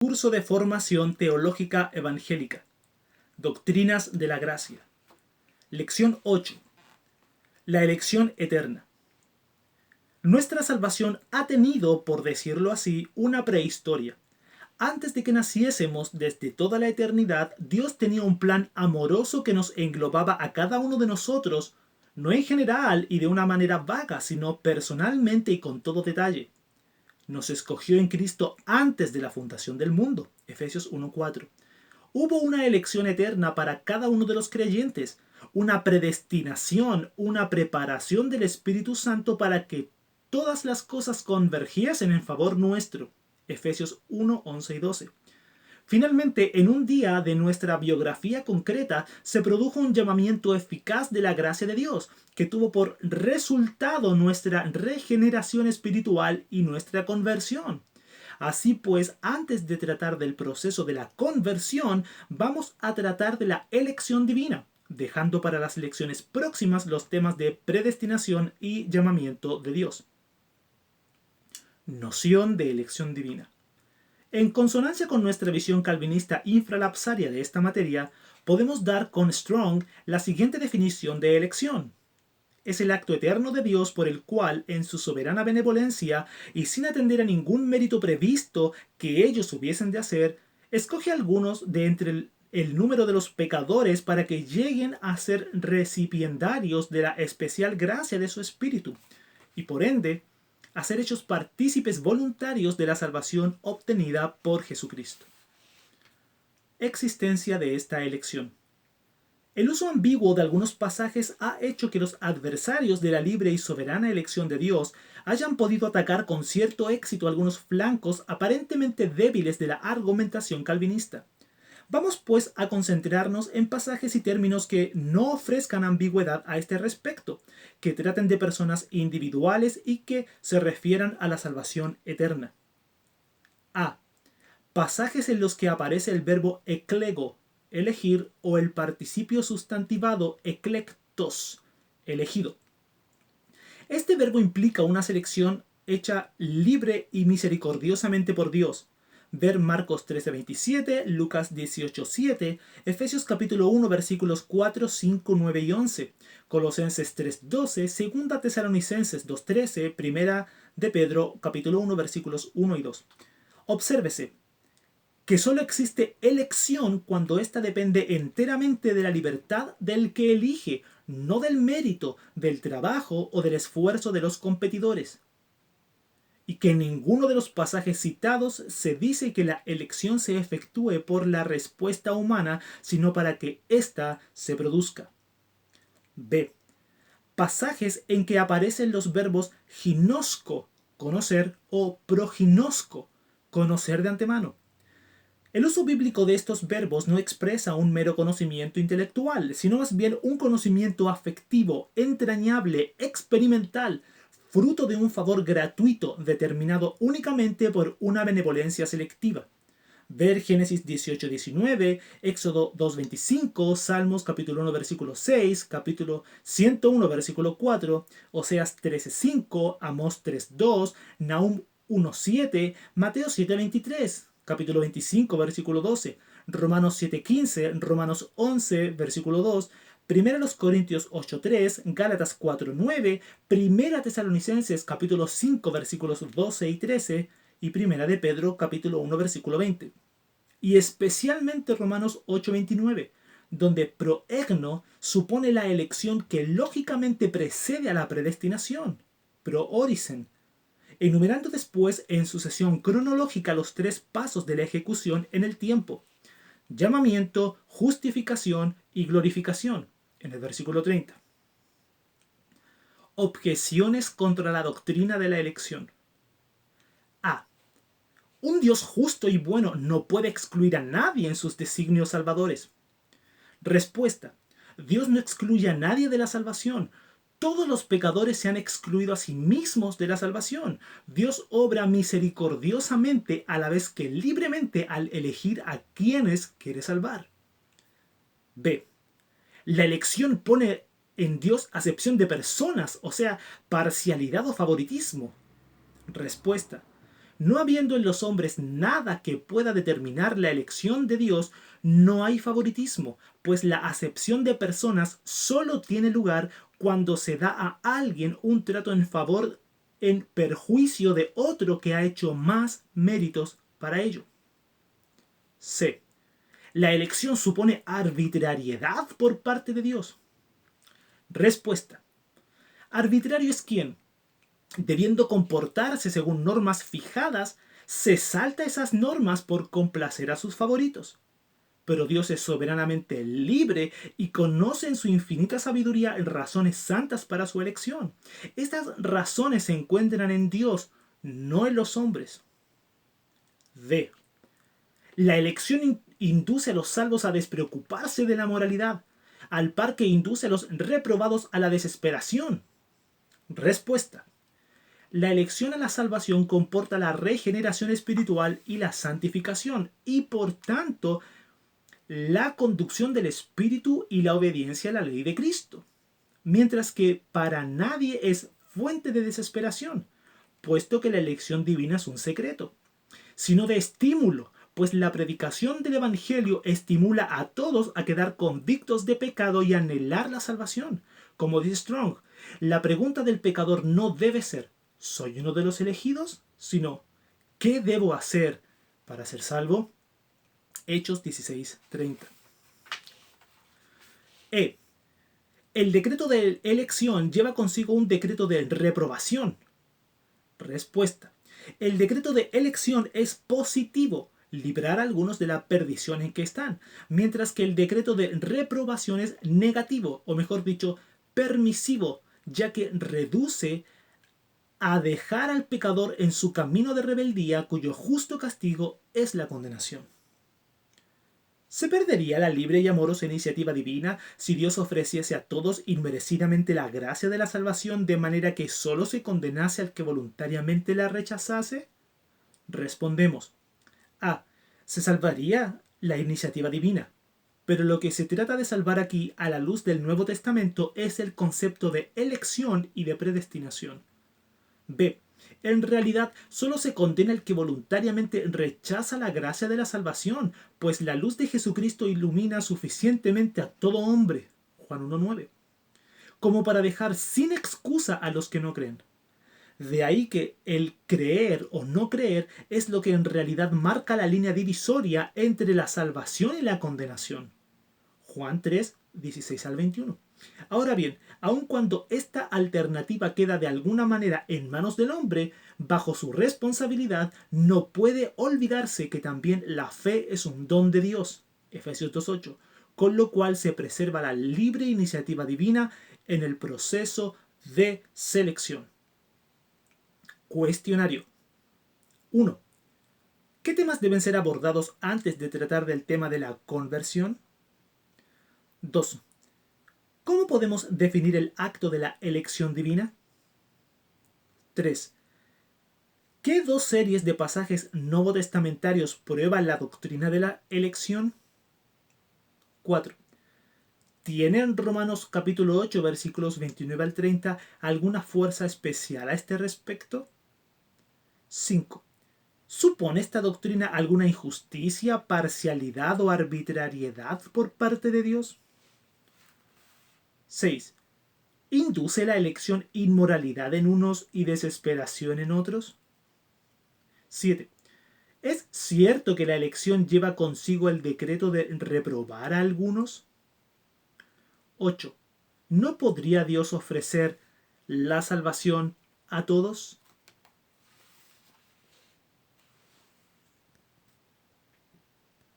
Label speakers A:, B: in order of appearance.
A: Curso de Formación Teológica Evangélica. Doctrinas de la Gracia. Lección 8. La elección eterna. Nuestra salvación ha tenido, por decirlo así, una prehistoria. Antes de que naciésemos, desde toda la eternidad, Dios tenía un plan amoroso que nos englobaba a cada uno de nosotros, no en general y de una manera vaga, sino personalmente y con todo detalle. Nos escogió en Cristo antes de la fundación del mundo. Efesios 1:4. Hubo una elección eterna para cada uno de los creyentes, una predestinación, una preparación del Espíritu Santo para que todas las cosas convergiesen en favor nuestro. Efesios 1, 11 y 12. Finalmente, en un día de nuestra biografía concreta, se produjo un llamamiento eficaz de la gracia de Dios, que tuvo por resultado nuestra regeneración espiritual y nuestra conversión. Así pues, antes de tratar del proceso de la conversión, vamos a tratar de la elección divina, dejando para las lecciones próximas los temas de predestinación y llamamiento de Dios. Noción de elección divina. En consonancia con nuestra visión calvinista infralapsaria de esta materia, podemos dar con Strong la siguiente definición de elección. Es el acto eterno de Dios por el cual, en su soberana benevolencia y sin atender a ningún mérito previsto que ellos hubiesen de hacer, escoge a algunos de entre el número de los pecadores para que lleguen a ser recipiendarios de la especial gracia de su Espíritu, y por ende, a ser hechos partícipes voluntarios de la salvación obtenida por Jesucristo. Existencia de esta elección. El uso ambiguo de algunos pasajes ha hecho que los adversarios de la libre y soberana elección de Dios hayan podido atacar con cierto éxito algunos flancos aparentemente débiles de la argumentación calvinista. Vamos pues a concentrarnos en pasajes y términos que no ofrezcan ambigüedad a este respecto, que traten de personas individuales y que se refieran a la salvación eterna. A. Pasajes en los que aparece el verbo eklego, elegir, o el participio sustantivado eklektos, elegido. Este verbo implica una selección hecha libre y misericordiosamente por Dios. Ver Marcos 13:27, Lucas 18:7, Efesios capítulo 1 versículos 4, 5, 9 y 11, Colosenses 3:12, Segunda Tesalonicenses 2:13, Primera de Pedro capítulo 1 versículos 1 y 2. Obsérvese que solo existe elección cuando ésta depende enteramente de la libertad del que elige, no del mérito, del trabajo o del esfuerzo de los competidores. Y que en ninguno de los pasajes citados se dice que la elección se efectúe por la respuesta humana, sino para que ésta se produzca. B. Pasajes en que aparecen los verbos ginosco, conocer, o proginosco, conocer de antemano. El uso bíblico de estos verbos no expresa un mero conocimiento intelectual, sino más bien un conocimiento afectivo, entrañable, experimental, fruto de un favor gratuito determinado únicamente por una benevolencia selectiva. Ver Génesis 18:19, Éxodo 2:25, Salmos capítulo 1 versículo 6, capítulo 101 versículo 4, Oseas 13:5, Amós 3:2, Nahum 1:7, Mateo 7:23, capítulo 25 versículo 12, Romanos 7:15, Romanos 11 versículo 2, 1 Corintios 8:3, Gálatas 4:9, 1 Tesalonicenses capítulo 5 versículos 12 y 13 y 1 de Pedro capítulo 1 versículo 20. Y especialmente Romanos 8:29, donde proegno supone la elección que lógicamente precede a la predestinación, proorisen, enumerando después en sucesión cronológica los tres pasos de la ejecución en el tiempo: llamamiento, justificación y glorificación, en el versículo 30. Objeciones contra la doctrina de la elección. A. Un Dios justo y bueno no puede excluir a nadie en sus designios salvadores. Respuesta. Dios no excluye a nadie de la salvación. Todos los pecadores se han excluido a sí mismos de la salvación. Dios obra misericordiosamente a la vez que libremente al elegir a quienes quiere salvar. B. La elección pone en Dios acepción de personas, o sea, parcialidad o favoritismo. Respuesta. No habiendo en los hombres nada que pueda determinar la elección de Dios, no hay favoritismo, pues la acepción de personas solo tiene lugar cuando se da a alguien un trato en favor en perjuicio de otro que ha hecho más méritos para ello. C. ¿La elección supone arbitrariedad por parte de Dios? Respuesta. Arbitrario es quien, debiendo comportarse según normas fijadas, se salta esas normas por complacer a sus favoritos. Pero Dios es soberanamente libre y conoce en su infinita sabiduría razones santas para su elección. Estas razones se encuentran en Dios, no en los hombres. D. La elección induce a los salvos a despreocuparse de la moralidad, al par que induce a los reprobados a la desesperación. Respuesta. La elección a la salvación comporta la regeneración espiritual y la santificación, y por tanto la conducción del espíritu y la obediencia a la ley de Cristo, mientras que para nadie es fuente de desesperación, puesto que la elección divina es un secreto, sino de estímulo, pues la predicación del Evangelio estimula a todos a quedar convictos de pecado y anhelar la salvación. Como dice Strong, la pregunta del pecador no debe ser ¿soy uno de los elegidos? Sino ¿qué debo hacer para ser salvo? Hechos 16:30. E. El decreto de elección lleva consigo un decreto de reprobación. Respuesta. El decreto de elección es positivo, librar a algunos de la perdición en que están, mientras que el decreto de reprobación es negativo, o mejor dicho, permisivo, ya que reduce a dejar al pecador en su camino de rebeldía, cuyo justo castigo es la condenación. ¿Se perdería la libre y amorosa iniciativa divina si Dios ofreciese a todos inmerecidamente la gracia de la salvación de manera que sólo se condenase al que voluntariamente la rechazase? Respondemos. A. Se salvaría la iniciativa divina. Pero lo que se trata de salvar aquí, a la luz del Nuevo Testamento, es el concepto de elección y de predestinación. B. En realidad, solo se condena el que voluntariamente rechaza la gracia de la salvación, pues la luz de Jesucristo ilumina suficientemente a todo hombre, Juan 1:9, como para dejar sin excusa a los que no creen. De ahí que el creer o no creer es lo que en realidad marca la línea divisoria entre la salvación y la condenación. Juan 3:16-21. Ahora bien, aun cuando esta alternativa queda de alguna manera en manos del hombre, bajo su responsabilidad, no puede olvidarse que también la fe es un don de Dios, Efesios 2:8, con lo cual se preserva la libre iniciativa divina en el proceso de selección. Cuestionario. 1. ¿Qué temas deben ser abordados antes de tratar del tema de la conversión? 2. ¿Cómo podemos definir el acto de la elección divina? 3. ¿Qué dos series de pasajes novotestamentarios prueban la doctrina de la elección? 4. ¿Tiene en Romanos capítulo 8 versículos 29 al 30 alguna fuerza especial a este respecto? 5. ¿Supone esta doctrina alguna injusticia, parcialidad o arbitrariedad por parte de Dios? 6. ¿Induce la elección inmoralidad en unos y desesperación en otros? 7. ¿Es cierto que la elección lleva consigo el decreto de reprobar a algunos? 8. ¿No podría Dios ofrecer la salvación a todos?